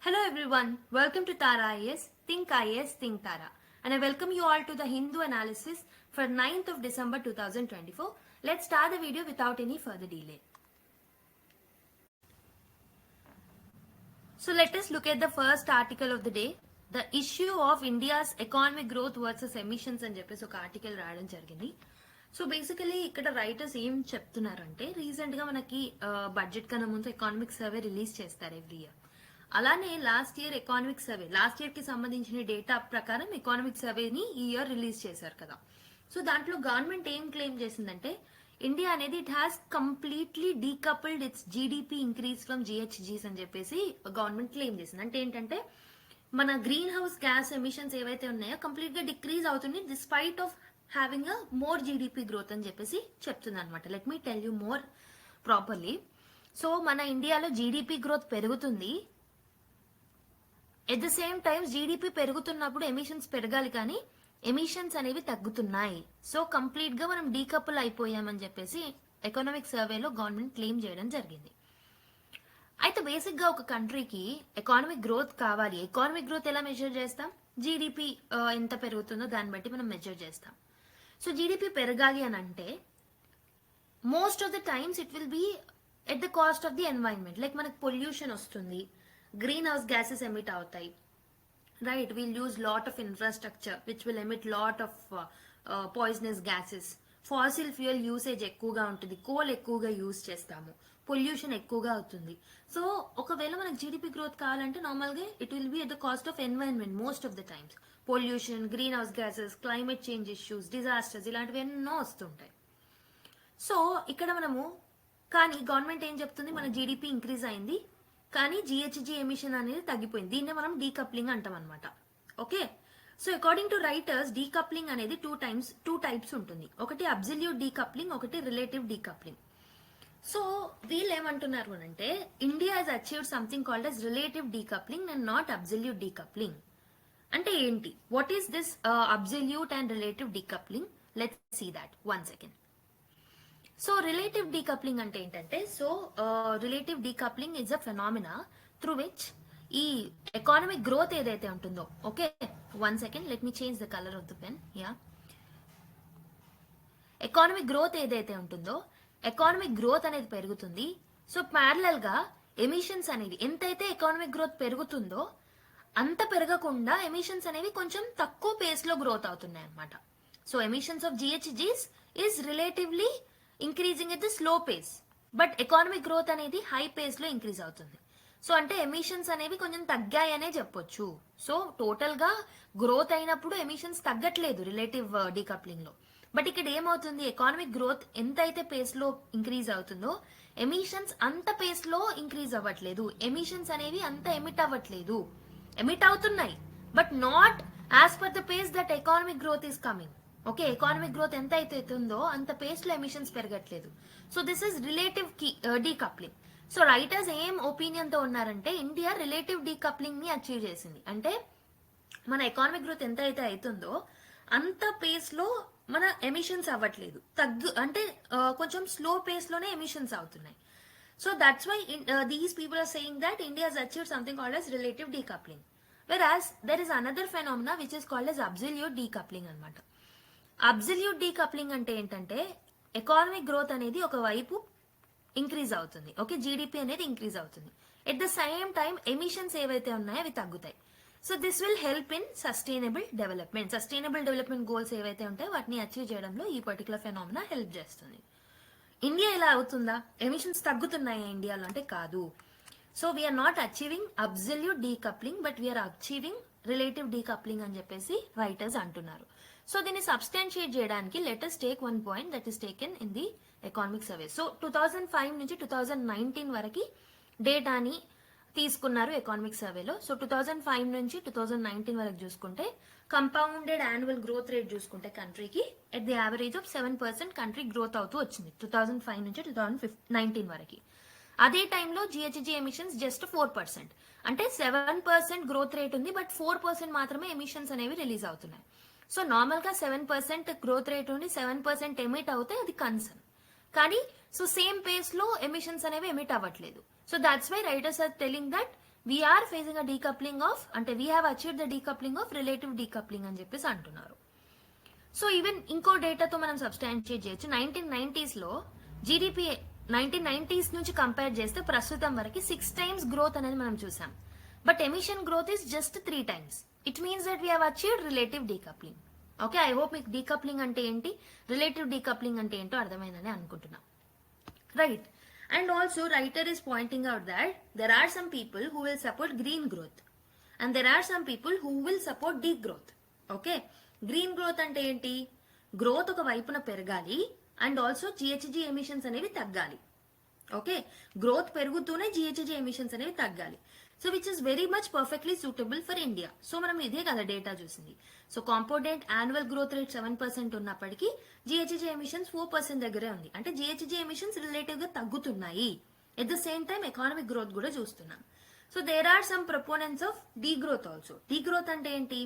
Hello everyone, welcome to Tara IAS, Think IAS, Think Tara. And I welcome you all to the Hindu analysis for 9th of December 2024. Let's start the video without any further delay. So let us look at the first article of the day. The issue of India's economic growth versus emissions అని చెప్పేసి ఒక article రాయడం జరిగింది. So basically ఇక్కడ writers ఏం చెప్తున్నారంటే recent గా మనకి బడ్జెట్ కన్నా ముందు ఎకానమిక్ సర్వే రిలీజ్ చేస్తారు ఎవ్రీ ఇయర్. అలానే last year economic survey last year కి సంబంధించిన డేటా ప్రకారం ఎకానమిక్ సర్వేని ఈ ఇయర్ రిలీజ్ చేశారు కదా. సో దాంట్లో గవర్నమెంట్ ఏం క్లెయిమ్ చేసిందంటే ఇండియా అనేది it has completely decoupled its GDP increase from GHGs అని చెప్పేసి గవర్నమెంట్ క్లెయిమ్ చేసింది. అంటే ఏంటంటే మన గ్రీన్ హౌస్ గ్యాస్ ఎమిషన్స్ ఏవైతే ఉన్నాయో కంప్లీట్ గా డిక్రీజ్ అవుతుంది despite of having a more GDP growth అని చెప్పేసి చెప్తుంది అనమాట. Let me tell you more properly. So మన ఇండియాలో జీడిపి గ్రోత్ పెరుగుతుంది, at the same time GDP పెరుగుతున్నప్పుడు ఎమిషన్స్ పెరగాలి కానీ ఎమిషన్స్ అనేవి తగ్గుతున్నాయి. సో కంప్లీట్ గా మనం డీకపుల్ అయిపోయామని చెప్పేసి ఎకనామిక్ సర్వేలో గవర్నమెంట్ క్లెయిమ్ చేయడం జరిగింది. అయితే బేసిక్ గా ఒక కంట్రీకి ఎకానమిక్ గ్రోత్ కావాలి. ఎకానమిక్ గ్రోత్ ఎలా మెజర్ చేస్తాం? జీడిపి ఎంత పెరుగుతుందో దాన్ని బట్టి మనం మెజర్ చేస్తాం. సో జీడిపి పెరగాలి అని అంటే most of the times it will be at the cost of the environment. Like మనకు పొల్యూషన్ వస్తుంది, గ్రీన్ హౌస్ గ్యాసెస్ ఎమిట్ అవుతాయి, right? Will use lot of infrastructure which will emit lot of poisonous gases. Fossil fuel usage ఎక్కువగా ఉంటుంది, coal ఎక్కువగా use చేస్తాము, pollution ఎక్కువగా అవుతుంది. So ఒకవేళ మనకు జీడిపి గ్రోత్ కావాలంటే నార్మల్ గా it will be at the cost of environment most of the times. Pollution, green house gases, climate change issues, disasters ఇలాంటివి ఎన్నో వస్తుంటాయి. సో ఇక్కడ మనము కానీ గవర్నమెంట్ ఏం చెప్తుంది, మన జీడిపి ఇంక్రీజ్ అయింది కానీ జిహెచ్జి ఎమిషన్ అనేది తగ్గిపోయింది. దీన్నే మనం డీకప్లింగ్ అంటాం అనమాట. Okay, so according to writers decoupling అనేది టూ టైప్స్ ఉంటుంది. ఒకటి అబ్సల్యూట్ డీకప్లింగ్, ఒకటి రిలేటివ్ డీకప్లింగ్. సో వీళ్ళు ఏమంటున్నారు అంటే India has achieved something called as relative decoupling and not absolute decoupling. అంటే ఏంటి? What is this absolute and relative decoupling? Let's see that one second. So relative decoupling అంటే ఏంటంటే, so relative decoupling is a phenomena through which ఈ economic growth ఏదైతే ఉంటుందో, okay one second let me change the colour of the pen. Yeah, economic growth ఏదైతే ఉంటుందో economic growth అనేది పెరుగుతుంది. So parallel గా ఎమిషన్స్ అనేవి ఎంతైతే ఎకానమిక్ గ్రోత్ పెరుగుతుందో అంత పెరగకుండా ఎమిషన్స్ అనేవి కొంచెం తక్కువ పేస్ లో గ్రోత్ అవుతున్నాయి అనమాట. So emissions of GHGs is relatively increasing at the slow pace, but economic growth అనేది హై పేస్ లో ఇంక్రీజ్ అవుతుంది. సో అంటే ఎమిషన్స్ అనేవి కొంచెం తగ్గాయనే చెప్పొచ్చు. సో టోటల్ గా గ్రోత్ అయినప్పుడు ఎమిషన్స్ తగ్గట్లేదు రిలేటివ్ డీకప్లింగ్ లో. బట్ ఇక్కడ ఏమవుతుంది, ఎకానమిక్ గ్రోత్ ఎంత అయితే పేస్ లో ఇంక్రీజ్ అవుతుందో ఎమిషన్స్ అంత పేస్ లో ఇంక్రీజ్ అవ్వట్లేదు. ఎమిషన్స్ అనేవి అంత ఎమిట్ అవ్వట్లేదు, ఎమిట్ అవుతున్నాయి but not as per the pace that economic growth is coming. Okay, economic growth ఎంత అయితే ఉందో అంత పేస్ లో ఎమిషన్స్ పెరగట్లేదు. So this is relative decoupling. So writers ఏం ఒపీనియన్ తో ఉన్నారంటే ఇండియా రిలేటివ్ డీకప్లింగ్ ని అచీవ్ చేసింది. అంటే మన ఎకానమిక్ గ్రోత్ ఎంత అయితే అవుతుందో అంత పేస్ లో మన ఎమిషన్స్ అవ్వట్లేదు, అంటే కొంచెం స్లో పేస్ లోనే ఎమిషన్స్ అవుతున్నాయి. So that's why these people are saying that India has achieved something called as relative decoupling. whereas there is another phenomena which is called as absolute decoupling అన్నమాట. Absolute decoupling అంటే ఏంటంటే economic growth అనేది ఒక వైపు increase అవుతుంది, okay GDP అనేది increase అవుతుంది, at the same time emissions ఏవైతే ఉన్నాయో అవి తగ్గుతాయి. So this will help in sustainable development goals ఏవైతే ఉంటాయో వాటిని అచీవ్ చేయడంలో ఈ పర్టికులర్ ఫెనామినా హెల్ప్ చేస్తుంది. ఇండియా ఇలా అవుతుందా? ఎమిషన్స్ తగ్గుతున్నాయా ఇండియాలో అంటే కాదు. So we are not achieving absolute decoupling but we are achieving relative decoupling అని చెప్పేసి రైటర్స్ అంటున్నారు. సో దీన్ని సబ్స్టాన్షియేట్ చేయడానికి let us take one point that is taken in the economic survey. So 2005 నుంచి 2019 వరకు డేటాని తీసుకున్నారు ఎకానమిక్ సర్వేలో. సో 2005 నుంచి 2019 వరకు చూసుకుంటే కంపౌండెడ్ యాన్యువల్ గ్రోత్ రేట్ చూసుకుంటే కంట్రీకి at the average of 7% country growth అవుతూ వచ్చింది 2005 నుంచి 2019 వరకు. అదే టైంలో జిహెచ్జి ఎమిషన్స్ జస్ట్ 4%. అంటే 7% గ్రోత్ రేట్ ఉంది బట్ 4% మాత్రమే ఎమిషన్స్ అనేవి రిలీజ్ అవుతున్నాయి. సో నార్మల్ గా 7% గ్రోత్ రేట్ ఉండి 7% ఎమిట్ అవుతే అది కన్సర్న్. కానీ సో సేమ్ పేస్ లో ఎమిషన్స్ అనేవి ఎమిట్ అవ్వట్లేదు. So that's why writers are telling that we are facing a decoupling of, అంటే we have achieved the decoupling of relative decoupling అని చెప్పేసి అంటున్నారు. సో ఈవెన్ ఇంకో డేటాతో మనం సబ్స్టాన్షియేట్ చేయొచ్చు. 1990s లో జీడిపి 1990s నుంచి కంపేర్ చేస్తే ప్రస్తుతం వరకు 6 times గ్రోత్ అనేది మనం చూసాం. But emission growth is just 3 times. It means that we have achieved relative decoupling. Okay, I hope మీకు డీకప్లింగ్ అంటే ఏంటి, రిలేటివ్ డీకప్లింగ్ అంటే ఏంటో అర్థమైందని అనుకుంటున్నా. Right. And also writer is pointing out that there are some people who will support green growth and there are some people who will support degrowth. Okay, green growth అంటే ఏంటి, growth ఒక వైపున పెరగాలి and also జిహెచ్జి emissions అనేవి తగ్గాలి. Okay, growth పెరుగుతూనే జిహెచ్జి emissions అనేవి తగ్గాలి. So which is very much perfectly suitable for India. So మనం ఇదే కదా డేటా చూసింది. So component annual growth rate 7% ఉన్నప్పటికీ జిహెచ్జి ఎమిషన్స్ 4% దగ్గరే ఉంది. అంటే జిహెచ్జి ఎమిషన్స్ రిలేటివ్ గా తగ్గుతున్నాయి. At the same time economic growth కూడా చూస్తున్నాం. So there are some proponents of degrowth also. Degrowth అంటే ఏంటి,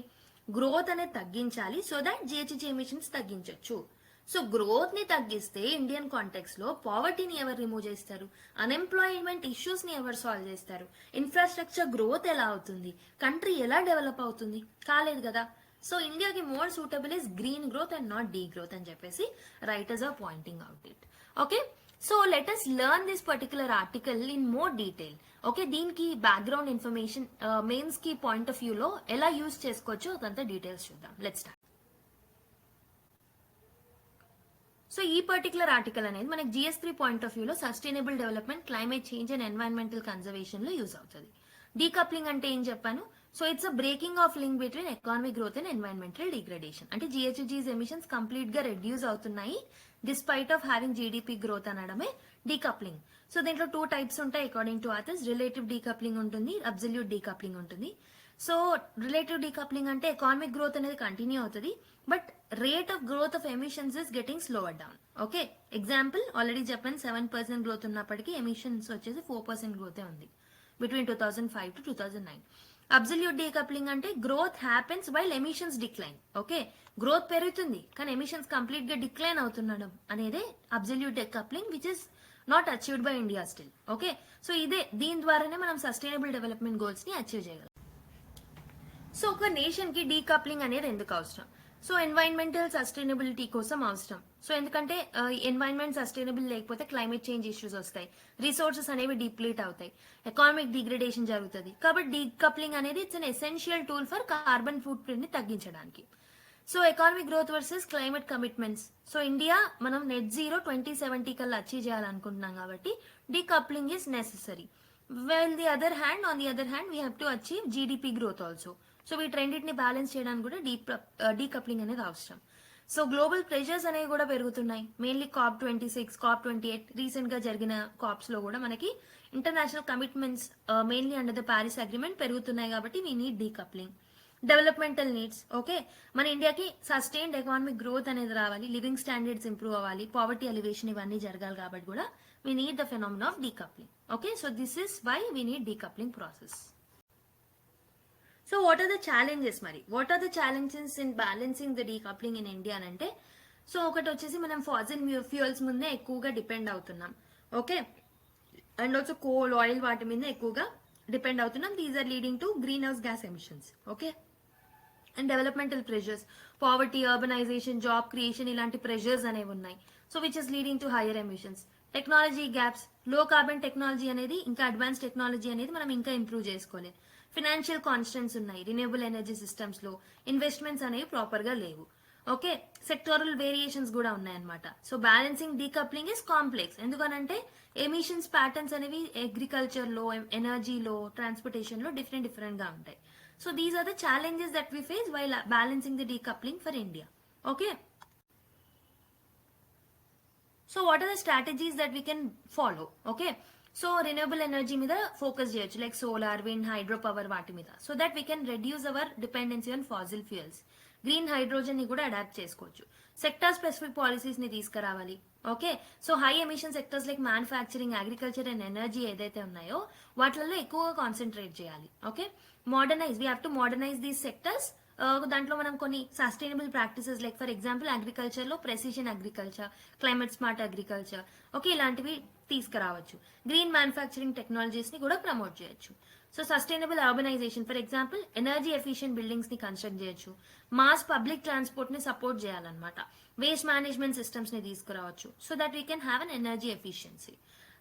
గ్రోత్ అనేది తగ్గించాలి సో దట్ జిహెచ్జి ఎమిషన్స్ తగ్గించవచ్చు. సో గ్రోత్ ని తగ్గిస్తే ఇండియన్ కాంటెక్స్ లో పావర్టీని ఎవరు రిమూవ్ చేస్తారు, అన్ఎంప్లాయ్మెంట్ ఇష్యూస్ ని ఎవరు సాల్వ్ చేస్తారు, ఇన్ఫ్రాస్ట్రక్చర్ గ్రోత్ ఎలా అవుతుంది, కంట్రీ ఎలా డెవలప్ అవుతుంది, కాలేదు కదా. సో ఇండియాకి more suitable is green growth and not degrowth అని చెప్పేసి writers are pointing out it. Okay, so let us learn this particular article in more detail. Okay, దీనికి బ్యాక్గ్రౌండ్ ఇన్ఫర్మేషన్ మెయిన్స్ కి point of view లో ఎలా use చేసుకోవచ్చో అదంతా details చూద్దాం. Let's start. So ఈ పర్టికులర్ ఆర్టికల్ అనేది మనకి GS3 పాయింట్ ఆఫ్ వ్యూ లో sustainable development, climate change and environmental conservation లో యూజ్ అవుతుంది. డీకప్లింగ్ అంటే ఏం చెప్పాను, so it's a breaking of link between economic growth and environmental degradation. అంటే జిహెచ్జిస్ ఎమిషన్స్ కంప్లీట్ గా రెడ్యూస్ అవుతున్నాయి despite of having GDP growth అనడమే డీకప్లింగ్. సో దీంట్లో 2 types ఉంటాయి according to authors. Relative decoupling ఉంటుంది, అబ్సల్యూట్ డీకప్లింగ్ ఉంటుంది. So relative decoupling అంటే economic growth అనేది కంటిన్యూ అవుతుంది but rate of growth of emissions is getting slower down. Okay, example already చెప్పాను, 7% growth ఉన్నప్పటికీ ఎమిషన్స్ వచ్చేసి 4% గ్రోతే ఉంది బిట్వీన్ 2005 to 2009. అబ్సల్యూట్ డీకప్లింగ్ అంటే growth happens while emissions decline. Okay, growth పెరుగుతుంది కానీ ఎమిషన్స్ కంప్లీట్ గా డిక్లైన్ అవుతుండడం అనేది absolute decoupling which is not achieved by India still. Okay, so దీని ద్వారానే మనం సస్టైనబుల్ డెవలప్మెంట్ గోల్స్ ని అచీవ్ చేయగలం. సో ఒక నేషన్ కి డీకప్లింగ్ అనేది ఎందుకు అవసరం, సో ఎన్వైరన్మెంటల్ సస్టైనబిలిటీ కోసం అవసరం. సో ఎందుకంటే ఎన్వైరన్మెంట్ సస్టైనబుల్ లేకపోతే క్లైమేట్ చేంజ్ ఇష్యూస్ వస్తాయి, రిసోర్సెస్ అనేవి డిప్లీట్ అవుతాయి, ఎకానమిక్ డిగ్రేడేషన్ జరుగుతుంది. కాబట్టి డీకప్లింగ్ అనేది it's an essential tool for carbon foot print ని తగ్గించడానికి. So economic growth versus climate commitments. So India మనం నెట్ జీరో 2070 కల్లా అచీవ్ చేయాలనుకుంటున్నాం కాబట్టి decoupling is necessary. On the other hand we have to achieve GDP growth also. So వీటన్నిటిని balance చేయడానికి కూడా decoupling అనేది అవసరం. సో గ్లోబల్ ప్రెషర్స్ అనేవి కూడా పెరుగుతున్నాయి. మెయిన్లీ COP26, COP28 రీసెంట్ గా జరిగిన కాప్స్ లో కూడా మనకి international commitments mainly under the Paris agreement పెరుగుతున్నాయి కాబట్టి we need decoupling. Developmental needs. Okay, మన ఇండియాకి సస్టైన్డ్ ఎకానమిక్ గ్రోత్ అనేది రావాలి, లివింగ్ స్టాండర్డ్స్ ఇంప్రూవ్ అవ్వాలి, పావర్టీ ఎలివేషన్ ఇవన్నీ జరగాలి కాబట్టి కూడా we need the phenomena of decoupling. Okay, so this is why we need decoupling process. So what are the challenges మరి, what are the challenges in balancing the decoupling in India అంటే, so ఒకటి వచ్చేసి మనం fossil fuels ముందే ఎక్కువగా depend అవుతున్నాం. Okay, and also coal, oil వాటి మీద ఎక్కువగా డిపెండ్ అవుతున్నాం. These are leading to greenhouse gas emissions. Okay, and developmental pressures, poverty, urbanisation, job creation ఇలాంటి ప్రెషర్స్ అనేవి ఉన్నాయి. So which is leading to higher emissions. Technology gaps, low carbon technology అనేది ఇంకా advance technology అనేది మనం ఇంకా improve చేసుకోలేదు. Financial constants ఉన్నాయి, రిన్యూవబుల్ ఎనర్జీ సిస్టమ్స్ లో ఇన్వెస్ట్మెంట్స్ అనేవి ప్రాపర్ గా లేవు. ఓకే, సెక్టోరల్ వేరియేషన్స్ కూడా ఉన్నాయన్నమాట. So balancing decoupling is complex. ఎందుకనంటే ఎమిషన్స్ ప్యాటర్న్స్ అనేవి అగ్రికల్చర్ లో, ఎనర్జీలో, ట్రాన్స్పోర్టేషన్ లో డిఫరెంట్ గా ఉంటాయి. So these are the challenges that we face while balancing the decoupling for India. Okay, so what are the strategies that we can follow. Okay, so renewable energy మీద focus చేయొచ్చు, like solar, wind, hydro power వాటి మీద, so that we can reduce our dependency on fossil fuels. Green hydrogen ని కూడా adopt చేసుకోవచ్చు. Sector specific policies ని తీసుకురావాలి. Okay, so high emission sectors like manufacturing, agriculture and energy ఏదైతే ఉన్నాయో వాటిల్లో ఎక్కువగా కాన్సన్ట్రేట్ చేయాలి. Okay, modernise, we have to modernise these sectors. దాంట్లో మనం కొన్ని sustainable practices like for example agriculture లో precision agriculture, climate smart agriculture, okay, ఇలాంటివి తీసుకురావచ్చు. గ్రీన్ మ్యానుఫ్యాక్చరింగ్ టెక్నాలజీస్ ని కూడా ప్రమోట్ చేయొచ్చు. So sustainable urbanisation, for example energy efficient buildings ని కన్స్ట్రక్ట్ చేయొచ్చు, మాస్ పబ్లిక్ ట్రాన్స్పోర్ట్ ని సపోర్ట్ చేయాలన్నమాట, వేస్ట్ మేనేజ్మెంట్ సిస్టమ్స్ ని తీసుకురావచ్చు, so that we can have an energy efficiency.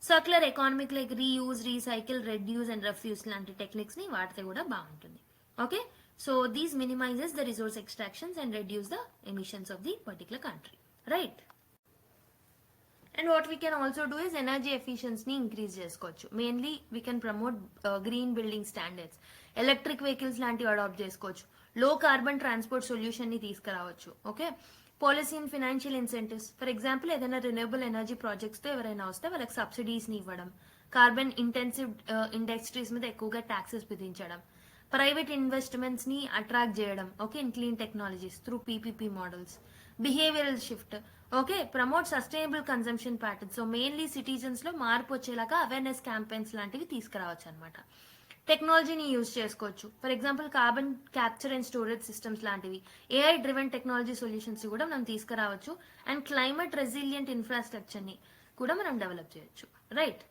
Circular economic like reuse, recycle, reduce and refuse లాంటి techniques ని వాడితే కూడా బాగుంటుంది. Okay, so these minimises the resource extractions and reduce the emissions of the particular country, right. And what we can also do is energy efficiency ni increase chesukochu. Mainly we can promote green building standards, electric vehicles lanti adopt chesukochu, low carbon transport solution ni తీసుకురావచ్చు. Okay, policy and financial incentives, for example ఏదైనా renewable energy projects తో ఎవరైనా వస్తే వాళ్ళకి subsidies ని ఇవ్వడం, carbon intensive industries మీద ఎక్కువగా ట్యాక్సెస్ విధించడం, ప్రైవేట్ ఇన్వెస్ట్మెంట్స్ ని అట్రాక్ట్ చేయడం, okay, in clean technologies through PPP models, behavioural shift, okay, promote sustainable consumption patterns. So mainly citizens లో మార్పు వచ్చేలాగా అవేర్నెస్ క్యాంపెయిన్స్ లాంటివి తీసుకురావచ్చు అనమాట. టెక్నాలజీని యూజ్ చేసుకోవచ్చు, for example carbon capture and storage systems లాంటివి, ఏఐ డ్రివెన్ టెక్నాలజీ సొల్యూషన్స్ కూడా మనం తీసుకురావచ్చు, అండ్ క్లైమేట్ రెసిలియంట్ ఇన్ఫ్రాస్ట్రక్చర్ ని కూడా మనం డెవలప్ చేయొచ్చు, right.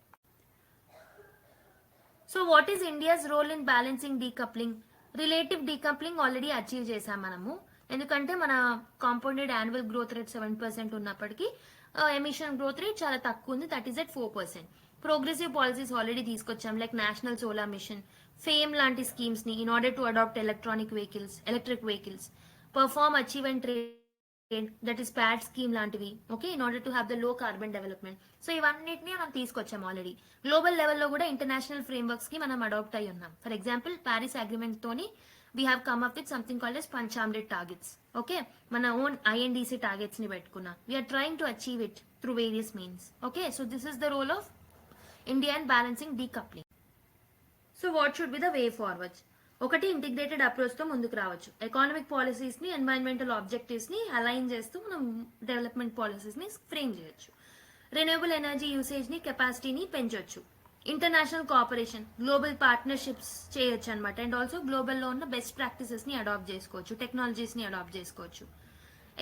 So what is India's role in balancing decoupling? Relative decoupling already achieve చేసాం మనము, ఎందుకంటే మన కాంపౌండెడ్ యాన్యువల్ గ్రోత్ రేట్ 7% ఉన్నప్పటికీ ఎమిషన్ గ్రోత్ రేట్ చాలా తక్కువ ఉంది, that is at 4%. Progressive policies already తీసుకొచ్చాం, like national solar mission, FAME లాంటి స్కీమ్స్ ని in order to adopt electric vehicles, perform, achieve and trade, that is PAT scheme లాంటివి, okay, in order to have the low carbon development. So ఇవన్నిటిని మనం తీసుకొచ్చాం already. Global లెవెల్లో కూడా international frameworks కి మనం అడాప్ట్ అయి ఉన్నాం. ఫర్ ఎగ్జాంపుల్ ప్యారిస్ అగ్రిమెంట్ తోని we have come up with something called as Panchamrit targets. Okay, మన own INDC targets ni పెట్టుకున్నా. We are trying to achieve it through various means. Okay, so this is the role of India in balancing decoupling. So what should be the way forward? ఒకటి, integrated approach తో ముందుకు రావచ్చు. Economic policies ని, environmental objectives ని align చేస్తూ మనం development policies ని frame చేయొచ్చు. రెన్యూవబుల్ ఎనర్జీ యూసేజ్ ని, కెపాసిటీని పెంచొచ్చు. ఇంటర్నేషనల్ కోఆపరేషన్, గ్లోబల్ పార్ట్నర్షిప్స్ చేయొచ్చు అనమాట, అండ్ ఆల్సో గ్లోబల్లో ఉన్న బెస్ట్ ప్రాక్టీసెస్ ని అడాప్ట్ చేసుకోవచ్చు, టెక్నాలజీస్ ని అడాప్ట్ చేసుకోవచ్చు.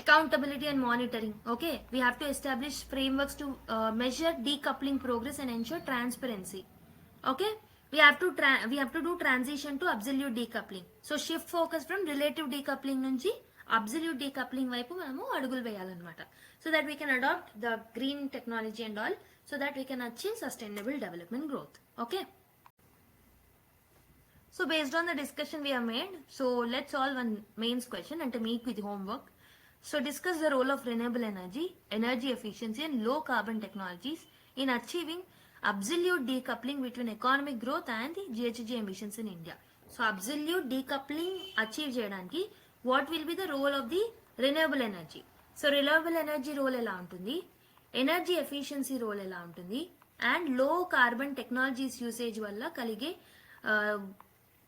Accountability and monitoring, okay, we have to establish frameworks to measure decoupling progress and ensure transparency. Okay, we have to do transition to absolute decoupling. So shift focus from relative decoupling నుంచి absolute decoupling వైపు మనము అడుగులు వేయాలన్నమాట, so that we can adopt the green technology and all, so that we can achieve sustainable development growth. Okay, so based on the discussion we have made, so let's solve one mains question and to make with homework. So discuss the role of renewable energy efficiency and low carbon technologies in achieving absolute decoupling between economic growth and the GHG emissions in India. So absolute decoupling achieve cheyadaniki what will be the role of the renewable energy? So renewable energy role ela untundi, energy efficiency role ela untundi, and low carbon technologies usage valla kalige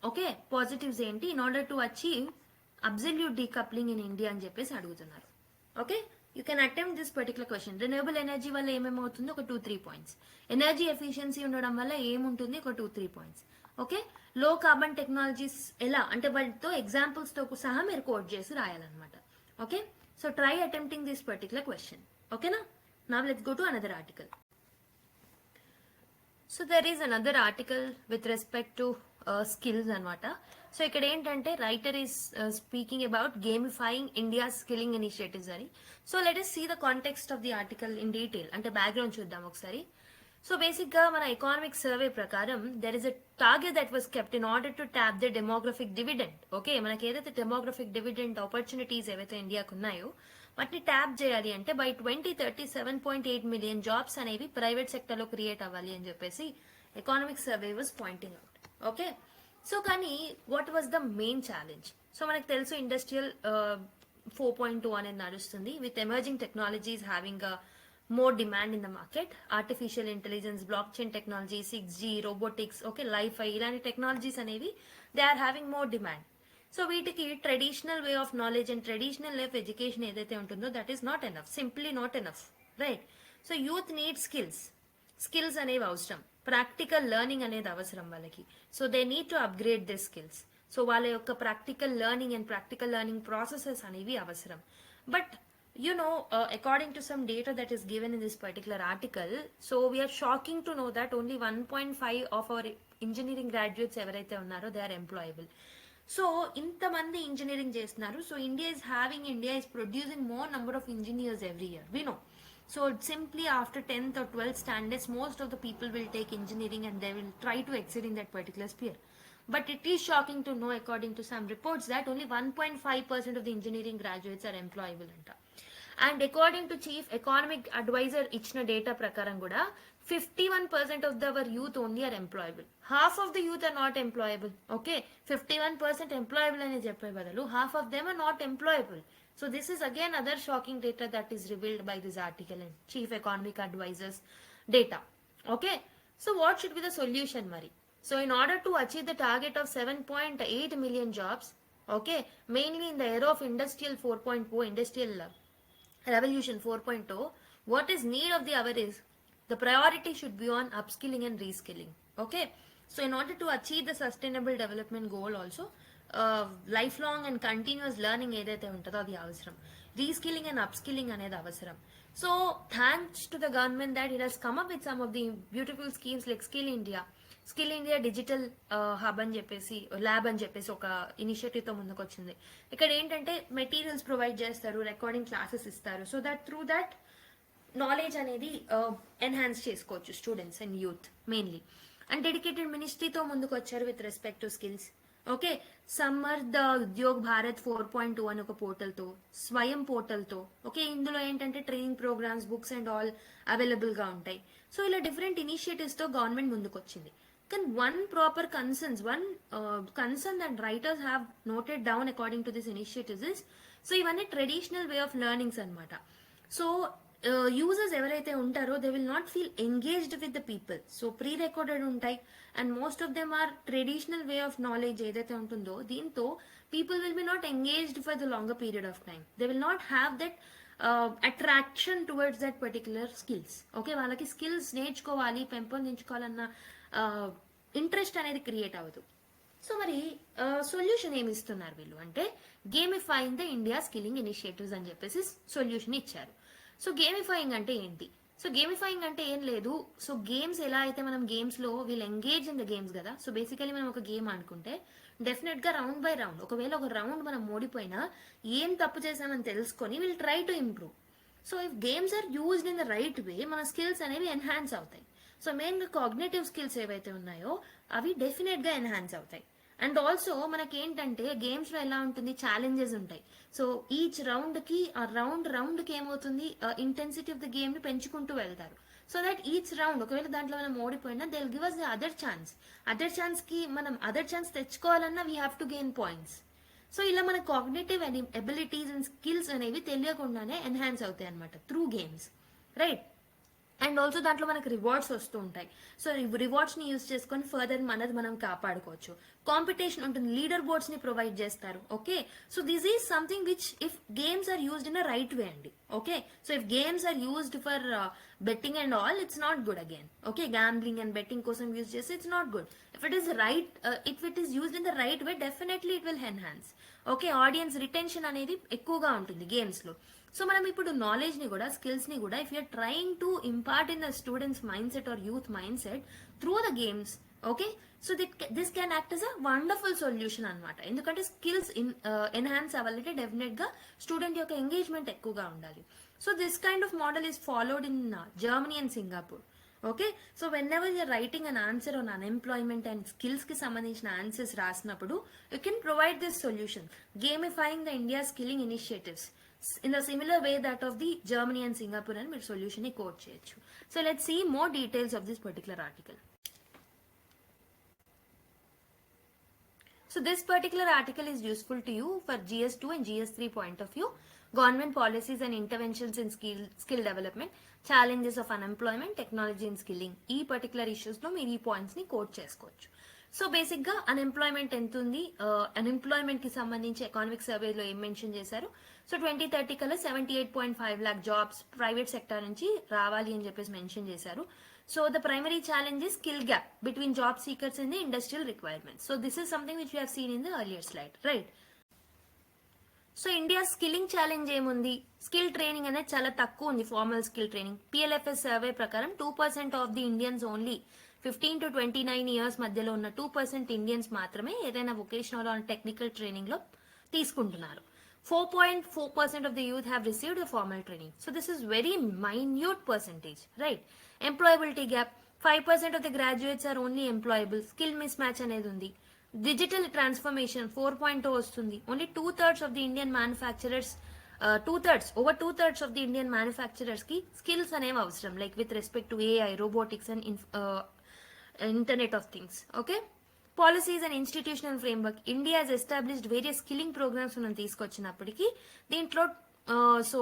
okay positives enti in order to achieve absolute decoupling in India అని చెప్పేసి అడుగుతున్నారు. Okay, you can attempt this particular question. renewable energy వల్ల ఏమేమవుతుంది, ఒక 2-3 points. Energy efficiency ఉండడం వల్ల ఏముంటుంది, ఒక 2-3 points. Okay, low carbon technologies ఎలా అంటే వాటితో ఎగ్జాంపుల్స్ తో సహా మీరు కోట్ చేసి రాయాలన్నమాట. Okay, so try attempting this particular question. ఓకేనా, now let's go to another article. So there is another article with respect to skills అనమాట. సో ఇక్కడ ఏంటంటే writer is speaking about gamifying India skilling initiatives అని. So let us see the context of the article in detail, అంటే background చూద్దాం ఒకసారి. So basic గా మన ఎకానమిక్ సర్వే ప్రకారం there is a target that was kept in order to tap the demographic dividend. Okay, మనకి ఏదైతే demographic dividend opportunities ఏవైతే ఇండియాకు ఉన్నాయో వాటిని ట్యాప్ చేయాలి అంటే బై 2030 7.8 మిలియన్ జాబ్స్ అనేవి ప్రైవేట్ సెక్టర్ లో క్రియేట్ అవ్వాలి అని చెప్పేసి economic survey was pointing out. Okay, so కానీ what was the main challenge? So మనకు తెలుసు ఇండస్ట్రియల్ 4.2 అనేది నడుస్తుంది, with emerging technologies having more demand in the market. Artificial intelligence, blockchain technology, 6G, robotics, okay, LiFi, ఇలాంటి technologies అనేవి they are having more demand. So వీటికి traditional way of knowledge and traditional way of education ఏదైతే ఉంటుందో that is not enough, simply not enough, right? So youth need skills అనేవి అవసరం, practical learning అనేది అవసరం వాళ్ళకి. So they need to upgrade this skills. So వాళ్ళ యొక్క practical learning and practical learning processes అనేవి అవసరం. But you know, according to some data that is given in this particular article, so we are shocking to know that only 1.5 of our engineering graduates ఎవరైతే ఉన్నారో they are employable. So ఇంతమంది engineering చేస్తున్నారు. So India is producing more number of engineers every year, we know. So simply after 10th or 12th standards, most of the people will take engineering and they will try to excel in that particular sphere. But it is shocking to know, according to some reports, that only 1.5% of the engineering graduates are employable anta. And according to chief economic advisor ichna data prakaram kuda 51% of our youth only are employable. Half of the youth are not employable. Okay, 51% employable ane cheppe badalu half of them are not employable. So this is again other shocking data that is revealed by this article and chief economic advisors data. Okay, so what should be the solution, Mari? So in order to achieve the target of 7.8 million jobs, okay, mainly in the era of industrial 4.0, industrial revolution 4.0, what is need of the hour is the priority should be on upskilling and reskilling. Okay, so in order to achieve the sustainable development goal also, lifelong and continuous learning ఏదైతే ఉంటుందో అది అవసరం, reskilling and upskilling అనేది అవసరం. So thanks to the government that it has come up with some of the beautiful schemes like skill India digital hub అని చెప్పేసి, lab అని చెప్పేసి ఒక ఇనిషియేటివ్ తో ముందుకు వచ్చింది. ఇక్కడ ఏంటంటే మెటీరియల్స్ ప్రొవైడ్ చేస్తారు, రికార్డింగ్ క్లాసెస్ ఇస్తారు, so that through that knowledge అనేది ఎన్హాన్స్ చేసుకోవచ్చు students and youth mainly. And dedicated మినిస్ట్రీతో ముందుకు వచ్చారు with respect to skills. Okay, Samarth Udyog Bharat 4.2 అని ఒక పోర్టల్ తో, స్వయం పోర్టల్ తో, ఓకే, ఇందులో ఏంటంటే training programmes, books and all available గా ఉంటాయి. సో ఇలా డిఫరెంట్ ఇనిషియేటివ్స్ తో గవర్నమెంట్ ముందుకు వచ్చింది. కానీ one concern that writers have noted down according to this initiatives is, so ఇవన్నీ ట్రెడిషనల్ వే ఆఫ్ లెర్నింగ్స్ అనమాట. సో యూజర్స్ ఎవరైతే ఉంటారో they will not feel engaged with the people. So pre recorded ఉంటాయి and most of them are traditional way of knowledge ఏదైతే ఉంటుందో దీంతో people will be not engaged for the longer period of time. They will not have that attraction towards that particular skills. Okay, వాళ్ళకి skills నేర్చుకోవాలి, పెంపొందించుకోవాలన్న interest అనేది create అవ్వదు. So మరి solution ఏమి ఇస్తున్నారు వీళ్ళు అంటే, గేమిఫైయింగ్ ద ఇండియా స్కిల్లింగ్ ఇనిషియేటివ్స్ అని చెప్పేసి సొల్యూషన్ ఇచ్చారు. సో గేమిఫైయింగ్ అంటే ఏంటి? సో గేమిఫైయింగ్ అంటే ఏం లేదు. సో గేమ్స్ ఎలా అయితే మనం గేమ్స్ లో we'll engage in the games కదా. సో బేసికలీ మనం ఒక గేమ్ అనుకుంటే డెఫినెట్ గా రౌండ్ బై రౌండ్, ఒకవేళ ఒక రౌండ్ మనం ఓడిపోయినా ఏం తప్పు చేసామని తెలుసుకొని will try to improve. So if games are used in the right way మన స్కిల్స్ అనేవి ఎన్హాన్స్ అవుతాయి. సో మెయిన్ గా కాగ్నేటివ్ స్కిల్స్ ఏవైతే ఉన్నాయో అవి డెఫినెట్ గా ఎన్హాన్స్ అవుతాయి. అండ్ ఆల్సో మనకి ఏంటంటే గేమ్స్ లో ఎలా ఉంటుంది, ఛాలెంజెస్ ఉంటాయి. సో ఈచ్ రౌండ్ కి ఆ రౌండ్ కి ఏమవుతుంది, ఇంటెన్సిటీ ఆఫ్ ద గేమ్ ని పెంచుకుంటూ వెళ్తారు. సో దట్ ఈచ్ రౌండ్ ఒకవేళ దాంట్లో మనం ఓడిపోయినా they will give us the other chance కి మనం అదర్ ఛాన్స్ తెచ్చుకోవాలన్నా we have to gain points. So ఇలా మన కాగ్నేటివ్ ఎబిలిటీస్ అండ్ స్కిల్స్ అనేవి తెలియకుండానే ఎన్హాన్స్ అవుతాయి అనమాట through games, right. And also దాంట్లో మనకు రివార్డ్స్ వస్తూ ఉంటాయి. సో రివార్డ్స్ ని యూజ్ చేసుకొని ఫర్దర్ మనది మనం కాపాడుకోవచ్చు. కాంపిటీషన్ ఉంటుంది, లీడర్ బోర్డ్స్ ని ప్రొవైడ్ చేస్తారు. Okay, so this is something which if games are used in a right way అండి. Okay, so if games are used for betting and all it's not good again. Okay, gambling and betting కోసం use చేస్తే it's not good. If it is used in the right way definitely it will enhance. Okay, audience retention అనేది ఎక్కువగా ఉంటుంది games లో. So మనం ఇప్పుడు knowledge ని కూడా, స్కిల్స్ ని కూడా if you are trying to impart in the students mindset or youth mindset through the games, okay, so this can act as a wonderful solution అనమాట. ఎందుకంటే స్కిల్స్ ఎన్హాన్స్ అవ్వాలంటే definite గా student యొక్క engagement ఎక్కువగా ఉండాలి. So this kind of model is followed in Germany and Singapore. Okay, so whenever you're writing an answer on unemployment and skills కి సంబంధించిన answers రాసినప్పుడు you can provide this solution, gamifying the India skilling initiatives in the similar way that of the Germany and Singapore and మీరు solution ని quote చేయొచ్చు. So let's see more details of this particular article. So this particular article is useful to you for GS2 and GS3 point of view, government policies and interventions in skill development, challenges of unemployment, technology and skilling. ఈ particular issues లో మీరు ఈ points ని quote చేసుకోవచ్చు. So basic గా unemployment ఎంత ఉంది, unemployment కి సంబంధించి ఎకానమిక్ సర్వేలో ఏం మెన్షన్ చేశారు. సో 2030 కల్లా 78.5 lakh జాబ్స్ ప్రైవేట్ సెక్టర్ నుంచి రావాలి అని చెప్పేసి మెన్షన్ చేశారు. So the primary challenge is skill gap between job seekers and the industrial requirements. So this is something which you have seen in the earlier slide, right. So India skilling challenge ఏముంది, skill training అనేది చాలా తక్కువ ఉంది, formal skill training. PLFS survey ప్రకారం 2% of the Indians only 15 to 29 years మధ్యలో ఉన్న 2% Indians మాత్రమే ఏదైనా వొకేషనల్ ఆర్ టెక్నికల్ ట్రైనింగ్ లో తీసుకుంటున్నారు. 4.4% of the youth have received a formal training. So this is very minute percentage, right? Employability gap, 5% of the graduates are only employable. Skill mismatch అనేది ఉంది. Digital transformation 4.0 వస్తుంది. Only 2/3 of the Indian manufacturers, over 2/3 of the Indian manufacturers కి skills అనేవి అవసరం, like with respect to AI, robotics and Internet of Things. Okay? Policies and institutional framework. India has established various skilling programs మనం తీసుకొచ్చినప్పటికీ దీంట్లో so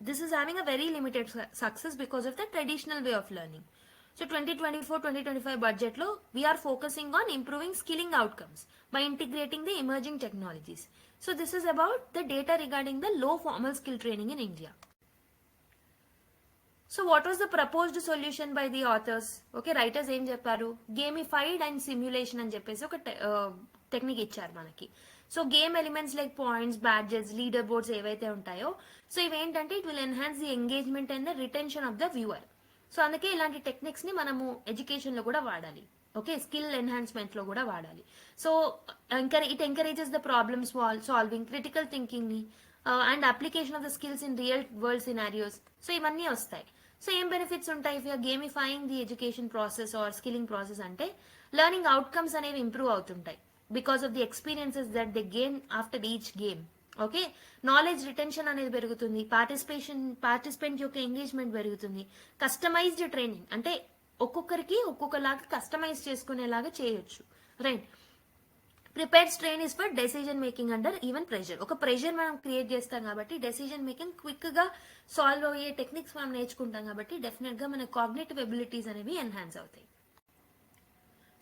this is having a very limited success because of the traditional way of learning. So 2024-2025 budget lo we are focusing on improving skilling outcomes by integrating the emerging technologies. So this is about the data regarding the low formal skill training in India. So what was the proposed solution by the authors? Okay, writers ఏం చెప్పారు, gamified and simulation అని చెప్పేసి ఒక technique ఇచ్చారు మనకి. So game elements like points, badges, leader boards ఏవైతే ఉంటాయో so ఇవేంటంటే it will enhance the engagement and the retention of the viewer. So అందుకే ఇలాంటి టెక్నిక్స్ ని మనము ఎడ్యుకేషన్ లో కూడా వాడాలి. ఓకే, స్కిల్ ఎన్హాన్స్మెంట్ లో కూడా వాడాలి. So it encourages the problem solving, critical thinking ని and application of the skills in real world scenarios. So ఇవన్నీ వస్తాయి. సో ఏం బెనిఫిట్స్ ఉంటాయి if you're gamifying the education process or skilling process అంటే learning outcomes అనేవి improve అవుతుంటాయి because of the experiences that they gain after each game. Okay, knowledge retention అనేది పెరుగుతుంది, participant యొక్క ఎంగేజ్మెంట్ పెరుగుతుంది, కస్టమైజ్డ్ ట్రైనింగ్ అంటే ఒక్కొక్కరికి ఒక్కొక్కలాగా కస్టమైజ్ చేసుకునేలాగా చేయొచ్చు, right. Prepared train is for decision making under even pressure. ఒక ప్రెషర్ మనం క్రియేట్ చేస్తాం కాబట్టి డెసిజన్ మేకింగ్ క్విక్ గా సాల్వ్ అయ్యే టెక్నిక్స్ మనం నేర్చుకుంటాం కాబట్టి డెఫినెట్ గా మన కాగ్నిటివ్ ఎబిలిటీస్ అనేవి ఎన్హాన్స్ అవుతాయి.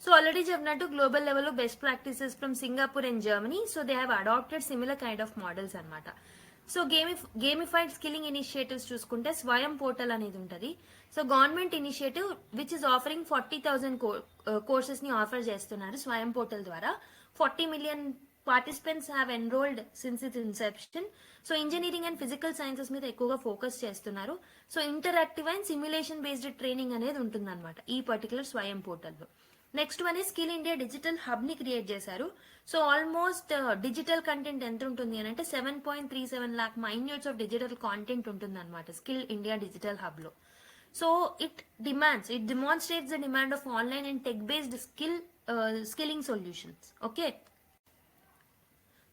సో ఆల్రెడీ చెప్పినట్టు గ్లోబల్ లెవెల్లో best practices from Singapore and Germany. So they have adapted similar kind of models అనమాట. సో గేమిఫైడ్ స్కిల్లింగ్ ఇనిషియేటివ్స్ చూసుకుంటే స్వయం పోర్టల్ అనేది ఉంటుంది. So government initiative which is offering 40,000 courses ని ఆఫర్ చేస్తున్నారు స్వయం పోర్టల్ ద్వారా. 40 million participants have enrolled since its inception. So engineering and physical sciences మీద ఎక్కువగా ఫోకస్ చేస్తున్నారు. So interactive and simulation based training అనేది ఉంటుంది అనమాట ఈ పర్టికులర్ స్వయం పోర్టల్లో. Next one skill India digital hub ని క్రియేట్ చేశారు. సో ఆల్మోస్ట్ డిజిటల్ కంటెంట్ ఎంత ఉంటుంది అని అంటే 7.37 lakh minutes of digital content ఉంటుంది అనమాట స్కిల్ ఇండియా డిజిటల్ హబ్ లో. So it demonstrates the demand of online and tech based skilling solutions. Okay,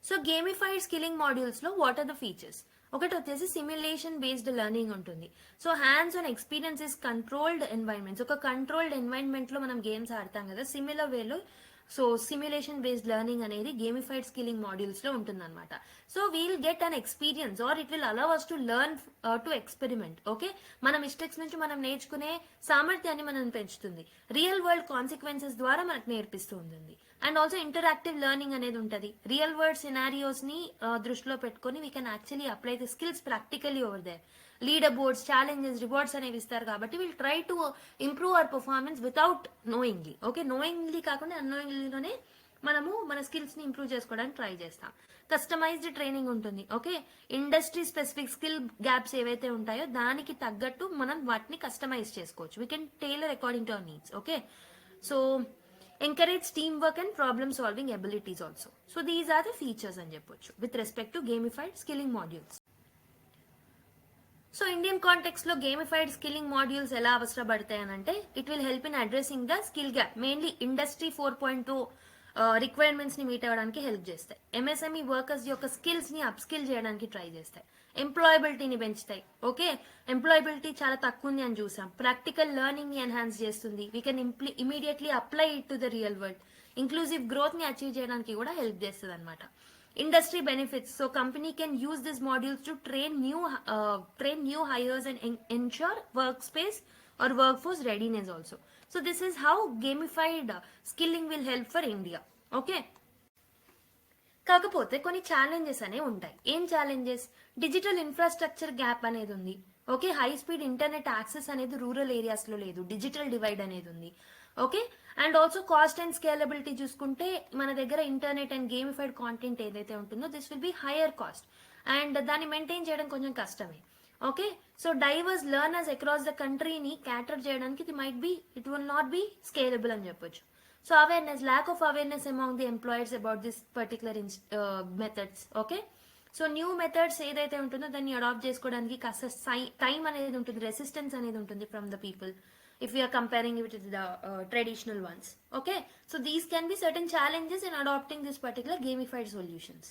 so gamified skilling modules లో what are the features? ఒకటి వచ్చేసి సిమ్యులేషన్ బేస్డ్ లెర్నింగ్ ఉంటుంది. So hands on experience is controlled environments. ఒక controlled environment లో మనం games ఆడతాం కదా, similar వేలో సో సిమ్యులేషన్ బేస్డ్ లెర్నింగ్ అనేది గేమిఫైడ్ స్కిల్లింగ్ మాడ్యూల్స్ లో ఉంటుంది అనమాట. So we'll get an experience or it will allow us to learn to experiment. Okay, మన మిస్టేక్స్ నుంచి మనం నేర్చుకునే సామర్థ్యాన్ని మనం పెంచుతుంది. రియల్ వరల్డ్ కాన్సిక్వెన్సెస్ ద్వారా మనకు నేర్పిస్తూ ఉంటుంది. అండ్ ఆల్సో ఇంటరాక్టివ్ లెర్నింగ్ అనేది ఉంటుంది. రియల్ వరల్డ్ సినారియోస్ ని దృష్టిలో పెట్టుకుని we can actually apply the skills practically over there. Leaderboards, challenges, rewards అనేవి ఇస్తారు కాబట్టి will try to improve our performance without knowingly. Okay, knowingly కాకుండా అన్నోయింగ్లీలోనే మనము మన స్కిల్స్ ని ఇంప్రూవ్ చేసుకోవడానికి ట్రై చేస్తాం. కస్టమైజ్డ్ ట్రైనింగ్ ఉంటుంది. Okay, industry specific skill gaps ఏవైతే ఉంటాయో దానికి తగ్గట్టు మనం వాటిని కస్టమైజ్ చేసుకోవచ్చు. We can tailor according to our needs. Okay, so encourage teamwork and problem solving abilities also. So these are the features అని చెప్పొచ్చు with respect to gamified skilling modules. So Indian context లో gamified skilling modules ఎలా అవసరపడతాయి అని అంటే it will help in addressing the skill gap. Mainly industry 4.0 requirements ని meet అవ్వడానికి help చేస్తాయి. ఎంఎస్ఎంఈ వర్కర్స్ యొక్క స్కిల్స్ ని అప్ స్కిల్ చేయడానికి ట్రై చేస్తాయి. ఎంప్లాయబిలిటీని పెంచుతాయి. ఓకే, ఎంప్లాయబిలిటీ చాలా తక్కువ ఉంది అని చూసాం. ప్రాక్టికల్ లెర్నింగ్ ని ఎన్హాన్స్ చేస్తుంది. We can immediately apply it to the real world. Inclusive growth ని అచీవ్ చేయడానికి కూడా హెల్ప్ చేస్తుంది అనమాట. Industry benefits. So company can use these modules to train new hires and ensure workspace or workforce readiness also. So this is how gamified skilling will help for India. Okay. కాకపోతే కొన్ని challenges అనేవి ఉంటాయి. ఏం challenges? Digital infrastructure gap అనేది ఉంది. Okay, high speed internet access అనేది rural areas లో లేదు. డిజిటల్ డివైడ్ అనేది ఉంది. Okay, and also cost and scalability చూసుకుంటే మన దగ్గర ఇంటర్నెట్ అండ్ గేమిఫైడ్ కాంటెంట్ ఏదైతే ఉంటుందో this will be higher cost and దాన్ని మెయింటైన్ చేయడం కొంచెం కష్టమే. Okay, so diverse learners across the కంట్రీని క్యాటర్ చేయడానికి it will not be scalable అని చెప్పొచ్చు. So awareness, lack of awareness among the employers about this particular methods. Okay, so new methods ఏదైతే ఉంటుందో దాన్ని అడాప్ట్ చేసుకోవడానికి కాస్త టైం అనేది ఉంటుంది, రెసిస్టెన్స్ అనేది ఉంటుంది from the people if we are comparing it with the traditional ones. Okay, so these can be certain challenges in adopting this particular gamified solutions.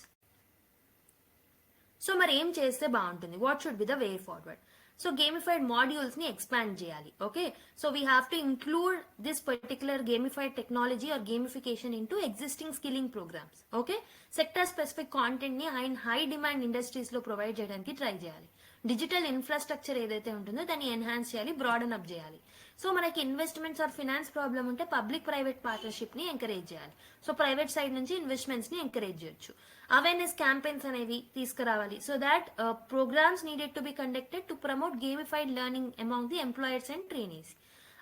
So మరి ఏం చేస్తే బాగుంటుంది, what should be the way forward? So gamified modules ని expand చేయాలి. Okay, so we have to include this particular gamified technology or gamification into existing skilling programmes. Okay, sector specific content ని high demand industries లో provide చేయడానికి try చేయాలి. Digital infrastructure ఏదైతే ఉంటుందో దాన్ని enhance చేయాలి, బ్రాడన్ అప్ చేయాలి. So మనకి ఇన్వెస్ట్మెంట్స్ ఆర్ ఫినాన్స్ ప్రాబ్లం ఉంటే పబ్లిక్ ప్రైవేట్ పార్ట్నర్షిప్ ని ఎంకరేజ్ చేయాలి. సో ప్రైవేట్ సైడ్ నుంచి ఇన్వెస్ట్మెంట్స్ ని ఎంకరేజ్ చేయొచ్చు. అవేర్నెస్ క్యాంపెయిన్స్ అనేవి తీసుకురావాలి. So that programmes needed to be conducted to promote gamified learning among the employers and trainees.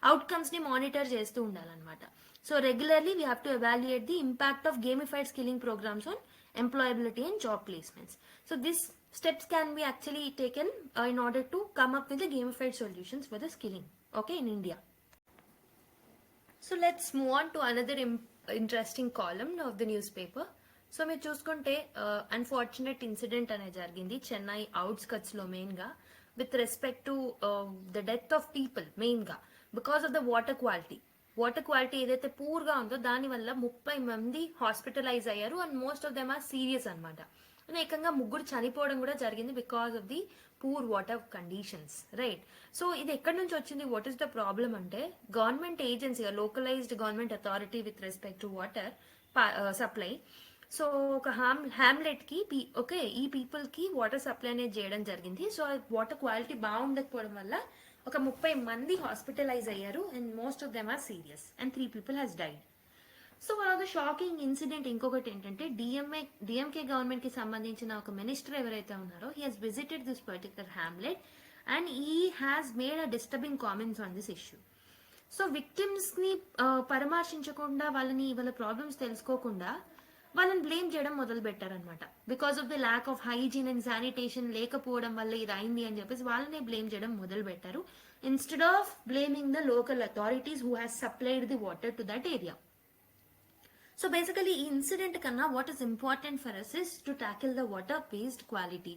Outcomes ని monitor చేస్తూ ఉండాలన్నమాట. So regularly we have to evaluate the impact of gamified skilling programmes on employability and job placements. So these steps can be actually taken in order to come up with the gamified solutions for the skilling, okay, in India. So let's move on to another interesting column of the newspaper. So మీరు చూసుకుంటే unfortunate incident అనేది జరిగింది Chennai outskirts లో main గా with respect to the death of people, main గా because of the water quality ఏదైతే poor గా ఉందో దాని వల్ల 30 మంది హాస్పిటలైజ్ అయ్యారు and most of them are serious అనమాట. ఏకంగా 3 చనిపోవడం కూడా జరిగింది because of the poor water conditions, right? So ఇది ఎక్కడి నుంచి వచ్చింది, వాట్ ఈస్ ద ప్రాబ్లమ్ అంటే government agency, localised government authority with respect to water supply. So ఒక హ్యామ్లెట్ కి ఓకే ఈ పీపుల్ కి వాటర్ సప్లై అనేది చేయడం జరిగింది. సో వాటర్ క్వాలిటీ బాగుండకపోవడం వల్ల ఒక 30 మంది హాస్పిటలైజ్ అయ్యారు and most of them are serious and 3 people has died. So one of the shocking incident ఇంకొకటి ఏంటంటే డిఎంకే గవర్నమెంట్ కి సంబంధించిన ఒక మినిస్టర్ ఎవరైతే ఉన్నారో he has visited this particular hamlet and he has made a disturbing comments on this issue. So victims ని పరామర్శించకుండా వాళ్ళ problems తెలుసుకోకుండా వాళ్ళని బ్లేమ్ చేయడం మొదలు పెట్టారనమాట. Because of the lack of hygiene and sanitation లేకపోవడం వల్ల ఇది అయింది అని చెప్పేసి వాళ్ళనే బ్లేమ్ చేయడం మొదలు పెట్టారు instead of blaming the local authorities who has supplied the water to that area. So basically ఈ ఇన్సిడెంట్ కన్నా what is important for us is to tackle the water based quality.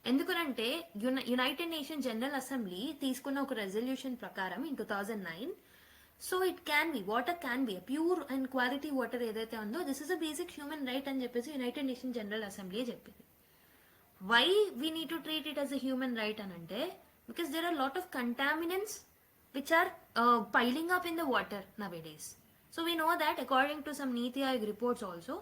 ఎందుకనంటే యునైటెడ్ నేషన్ జనరల్ అసెంబ్లీ తీసుకున్న ఒక resolution ప్రకారం in 2009, so it can be water can be pure and quality water ఏదైతే ఉందో this is a basic human right అని చెప్పేసి United Nation General assembly చెప్పింది. Why we need to treat it as a human right అని అంటే because there are lot of contaminants which are piling up in the water nowadays. So we know that according to some Niti Aayog reports also,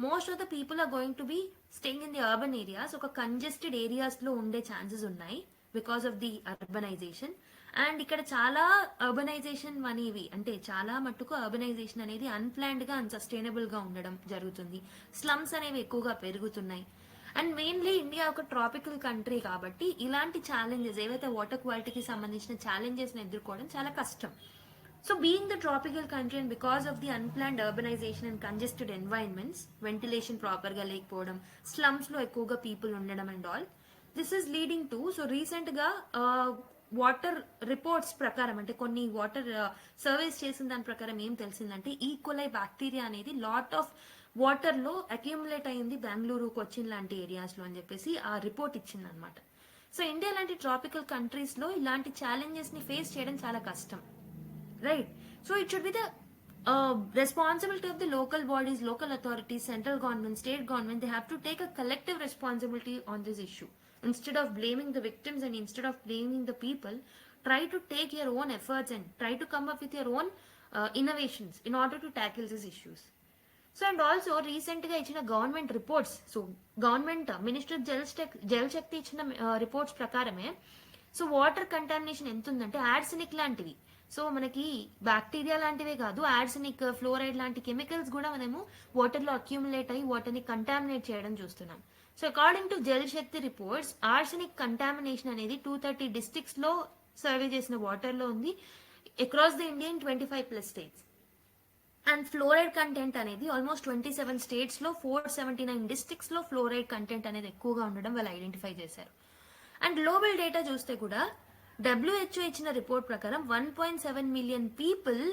most of the people are going to be staying in the urban areas. ఒక congested areas లో ఉండే chances ఉన్నాయి because of the urbanisation. And ఇక్కడ చాలా urbanisation అనేవి అంటే చాలా మట్టుకు అర్బనైజేషన్ అనేది అన్ప్లాన్డ్ గా అన్సస్టైనబుల్ గా ఉండడం జరుగుతుంది. స్లమ్స్ అనేవి ఎక్కువగా పెరుగుతున్నాయి. అండ్ మెయిన్లీ ఇండియా ఒక ట్రాపికల్ కంట్రీ కాబట్టి ఇలాంటి ఛాలెంజెస్ ఏవైతే వాటర్ క్వాలిటీకి సంబంధించిన ఛాలెంజెస్ ని ఎదుర్కోవడం చాలా కష్టం. So being the tropical country and because of the unplanned urbanization and congested environments, ventilation proper ga lekapodam, slums lo ekkuva people undadam and all, this is leading to, so recent ga water reports ప్రకారం అంటే కొన్ని water surveys చేసిన దాని ప్రకారం ఏం తెలిసిందంటే E. coli bacteria అనేది lot of water లో అక్యూములేట్ అయింది బెంగళూరు, కొచ్చిన్ లాంటి ఏరియాస్ లో అని చెప్పేసి ఆ రిపోర్ట్ ఇచ్చింది అనమాట. సో ఇండియా లాంటి ట్రాపికల్ కంట్రీస్ లో ఇలాంటి ఛాలెంజెస్ ని ఫేస్ చేయడం చాలా కష్టం, right? So it should be the responsibility of the local bodies, local authorities, central government, state government. They have to take a collective responsibility on this issue. Instead of blaming the victims and instead of blaming the people, try to take your own efforts and try to come up with your own innovations in order to tackle these issues. So and also recent ga ichina government reports, so government minister jal shakti ichina reports prakarame, so water contamination ఎంత ఉందంటే యార్సెనిక్ లాంటివి, so మనకి bacteria లాంటివే కాదు యార్సెనిక్, fluoride లాంటి chemicals కూడా మనము water లో accumulate అయ్యి వాటర్ని కంటామినేట్ చేయడం చూస్తున్నాం. So according to Jal Shakti reports arsenic contamination అనేది 230 డిస్ట్రిక్ట్స్ లో సర్వే చేసిన వాటర్ లో ఉంది across the India in 25+ states. And fluoride content అనేది ఆల్మోస్ట్ 27 states లో 479 districts లో ఫ్లోరైడ్ కంటెంట్ అనేది ఎక్కువగా ఉండడం వాళ్ళు ఐడెంటిఫై చేశారు. అండ్ గ్లోబల్ డేటా చూస్తే కూడా WHO ఇచ్చిన రిపోర్ట్ ప్రకారం 1.7 million people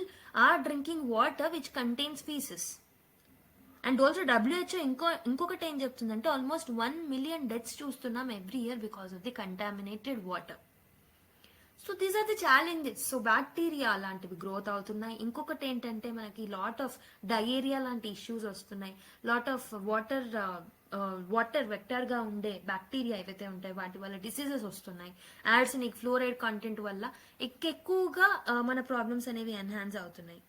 are drinking water which contains faeces. And also WHO ఇంకొకటి ఏం చెప్తుందంటే ఆల్మోస్ట్ 1 మిలియన్ డెత్స్ చూస్తున్నాం every year because of the contaminated water. So these are the challenges. So bacteria లాంటివి growth అవుతున్నాయి. ఇంకొకటి ఏంటంటే మనకి లాట్ ఆఫ్ డయేరియా లాంటి ఇష్యూస్ వస్తున్నాయి. లాట్ ఆఫ్ వాటర్ వెక్టర్ గా ఉండే బ్యాక్టీరియా ఏవైతే ఉంటాయి వాటి వల్ల డిసీజెస్ వస్తున్నాయి. యార్సెనిక్ ఫ్లోరైడ్ కంటెంట్ వల్ల ఎక్కువగా మన ప్రాబ్లమ్స్ అనేవి ఎన్హాన్స్ అవుతున్నాయి.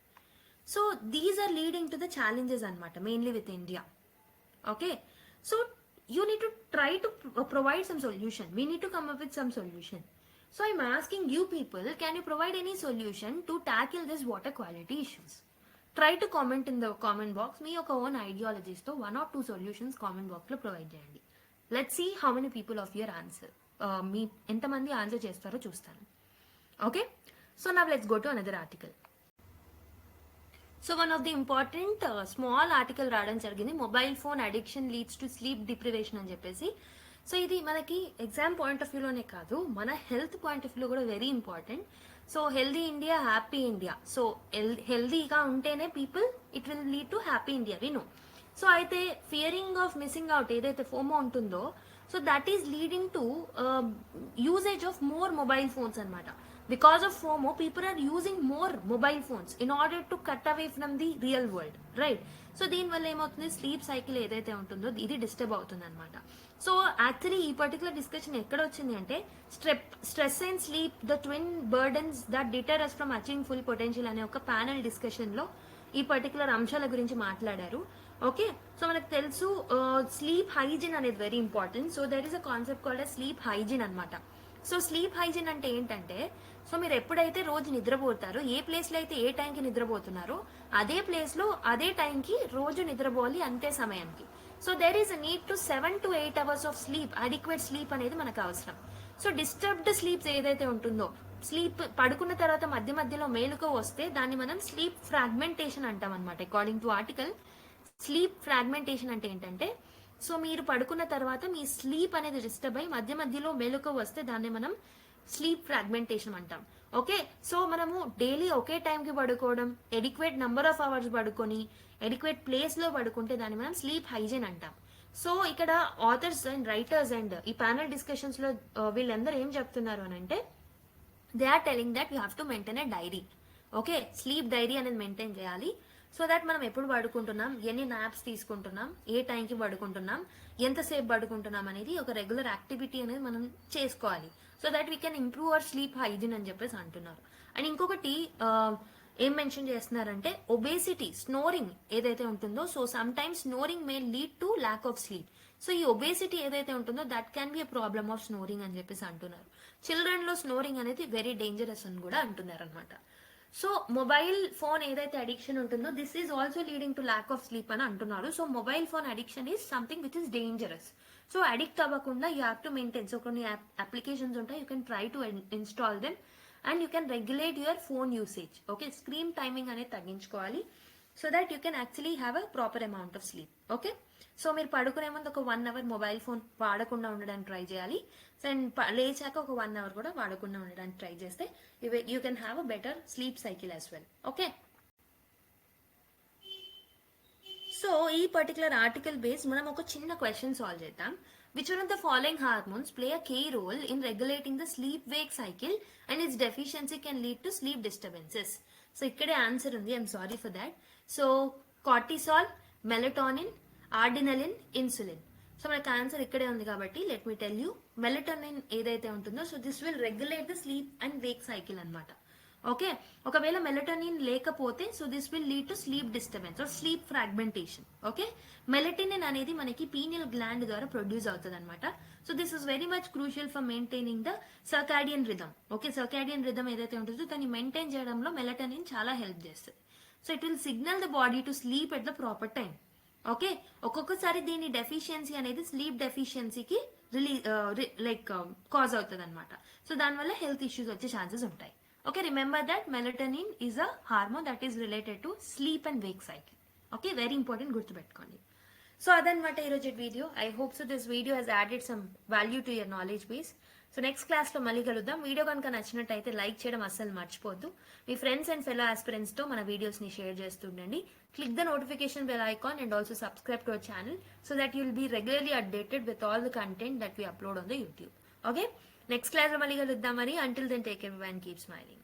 So these are leading to the challenges అనమాట, mainly with India. Okay, so you need to try to provide some solution. We need to come up with some solution. So I'm asking you people, can you provide any solution to tackle this water quality issues? Try to comment in the comment box. మీ యొక్క own ideologies తో 1 or 2 solutions comment box లో provide చేయండి. Let's see how many people of your answer. మీ ఎంతమంది answer చేస్తారో చూస్తాను. Okay? So now let's go to another article. So one of the important small article రావడం జరిగింది, mobile phone addiction leads to sleep deprivation అని చెప్పేసి. So ఇది మనకి exam point of వ్యూలోనే కాదు, మన హెల్త్ పాయింట్ ఆఫ్ వ్యూ కూడా very important. So healthy India, happy India. So హెల్దీగా ఉంటేనే people, it will lead to happy India, we know. So అయితే ఫియరింగ్ ఆఫ్ మిస్సింగ్ అవుట్ ఏదైతే ఫోమో ఉంటుందో, so that is leading to usage of more mobile phones అనమాట. Because of FOMO, people are using more mobile phones in order to cut away from the real world, right? So దీనివల్ల ఏమవుతుంది, sleep cycle ఏదైతే ఉంటుందో ఇది disturb అవుతుంది అనమాట. So actually ఈ particular discussion ఎక్కడ వచ్చింది అంటే, stress and sleep the twin burdens that deter us from achieving full potential అనే ఒక ప్యానల్ డిస్కషన్ లో ఈ పర్టికులర్ అంశాల గురించి మాట్లాడారు. ఓకే, సో మనకు తెలుసు స్లీప్ హైజీన్ అనేది very important. So there is a concept called sleep hygiene అనమాట. సో స్లీప్ హైజీన్ అంటే ఏంటంటే, సో మీరు ఎప్పుడైతే రోజు నిద్రపోతారో, ఏ ప్లేస్ లో అయితే ఏ టైంకి నిద్రపోతున్నారో అదే ప్లేస్ లో అదే టైంకి రోజు నిద్రపోవాలి, అంతే సమయానికి. So there is a need to 7 to 8 hours of sleep, adequate sleep అనేది మనకు అవసరం. సో డిస్టర్బ్డ్ స్లీప్స్ ఏదైతే ఉంటుందో, స్లీప్ పడుకున్న తర్వాత మధ్య మధ్యలో మేలుకో వస్తే దాన్ని మనం స్లీప్ ఫ్రాగ్మెంటేషన్ అంటాం అనమాట. According to article, sleep fragmentation అంటే ఏంటంటే, సో మీరు పడుకున్న తర్వాత మీ స్లీప్ అనేది డిస్టర్బ్ అయ్యి మధ్య మధ్యలో మేలుకో వస్తే దాన్ని మనం స్లీప్ ఫ్రాగ్మెంటేషన్ అంటాం. ఓకే, సో మనము డైలీ ఒకే టైంకి పడుకోవడం, ఎడిక్వేట్ నంబర్ ఆఫ్ అవర్స్ పడుకొని ఎడిక్వేట్ ప్లేస్ లో పడుకుంటే దాన్ని మనం స్లీప్ హైజీన్ అంటాం. సో ఇక్కడ ఆథర్స్ అండ్ రైటర్స్ అండ్ ఈ ప్యానల్ డిస్కషన్స్ లో వీళ్ళందరూ ఏం చెప్తున్నారు అని అంటే, they are telling that you have to maintain a diary. Okay, sleep diary అనేది మెయింటైన్ చేయాలి. సో దట్ మనం ఎప్పుడు పడుకుంటున్నాం, ఎన్ని నాప్స్ తీసుకుంటున్నాం, ఏ టైంకి పడుకుంటున్నాం, ఎంతసేపు పడుకుంటున్నాం అనేది ఒక రెగ్యులర్ యాక్టివిటీ అనేది మనం చేసుకోవాలి. So that we can improve our sleep hygiene అని చెప్పేసి అంటున్నారు. అండ్ ఇంకొకటి ఏం మెన్షన్ చేస్తున్నారంటే, ఒబేసిటీ, స్నోరింగ్ ఏదైతే ఉంటుందో, so some times snoring may lead to lack of sleep. So ఈ ఒబేసిటీ ఏదైతే ఉంటుందో that can be a problem of snoring అని చెప్పేసి అంటున్నారు. చిల్డ్రన్ లో స్నోరింగ్ అనేది వెరీ డేంజరస్ అని కూడా అంటున్నారు అనమాట. సో మొబైల్ ఫోన్ ఏదైతే అడిక్షన్ ఉంటుందో, this is also leading to lack of sleep అని అంటున్నారు. So mobile phone addiction is something which is dangerous. So addict అవ్వకుండా you have to maintain. So కొన్ని అప్లికేషన్స్ ఉంటాయి, you can try to install them and you can regulate your phone usage. Okay, screen timing అనేది తగ్గించుకోవాలి. So that you can actually have a proper amount of sleep. Okay, so మీరు పడుకునే ముందు ఒక 1 hour mobile phone వాడకుండా ఉండడానికి try చేయాలి. And లేచాక ఒక 1 hour కూడా వాడకుండా ఉండడానికి ట్రై చేస్తే you can have a better sleep cycle as well. Okay, so ఈ పర్టికులర్ ఆర్టికల్ బేస్ మనం ఒక చిన్న క్వశ్చన్ సాల్వ్ చేద్దాం. Which one of the following hormones play a key role in regulating the sleep-wake cycle and its deficiency can lead to sleep disturbances? So ikkade answer undi, I'm sorry for that. So cortisol, melatonin, adrenaline, insulin. So మనకు answer ఇక్కడే ఉంది కాబట్టి let me tell you, melatonin ఏదైతే ఉంటుందో, so this will regulate the sleep and Wake cycle అనమాట. Okay, ఒకవేళ melatonin లేకపోతే so this will lead to sleep disturbance are sleep fragmentation. Okay, melatonin అనేది మనకి పీనియల్ గ్లాండ్ ద్వారా ప్రొడ్యూస్ అవుతుంది అనమాట. So this is very much crucial for maintaining the circadian rhythm. Okay, circadian rhythm ఏదైతే ఉంటుందో దాన్ని మెయింటైన్ చేయడంలో మెలటోనిన్ చాలా హెల్ప్ చేస్తుంది. So it will signal the body to sleep at the proper time. Okay, ఒక్కొక్కసారి దీని డెఫిషియన్సీ అనేది sleep డెఫిషియన్సీకి cause అవుతుంది అనమాట. సో దానివల్ల హెల్త్ ఇష్యూస్ వచ్చే ఛాన్సెస్ ఉంటాయి. Okay, remember that melatonin is a hormone that is related to sleep and wake cycle. Okay, very important, gurtu pettukondi. So adanmata ee roju video. I hope so this video has added some value to your knowledge base. So next క్లాస్లో మళ్ళీ కలుద్దాం. Video కనుక నచ్చినట్టయితే like చేయడం అస్సలు మర్చిపోద్దు. మీ friends and fellow ఆస్పిరెంట్స్తో మన వీడియోస్ని షేర్ చేస్తుండండి. Click the notification bell icon and also subscribe to our channel so that you'll be regularly updated with all the content that we upload on the YouTube. Okay? Next class లో మళ్ళీ కలుద్దాం మరి. Until then, take care and keep smiling.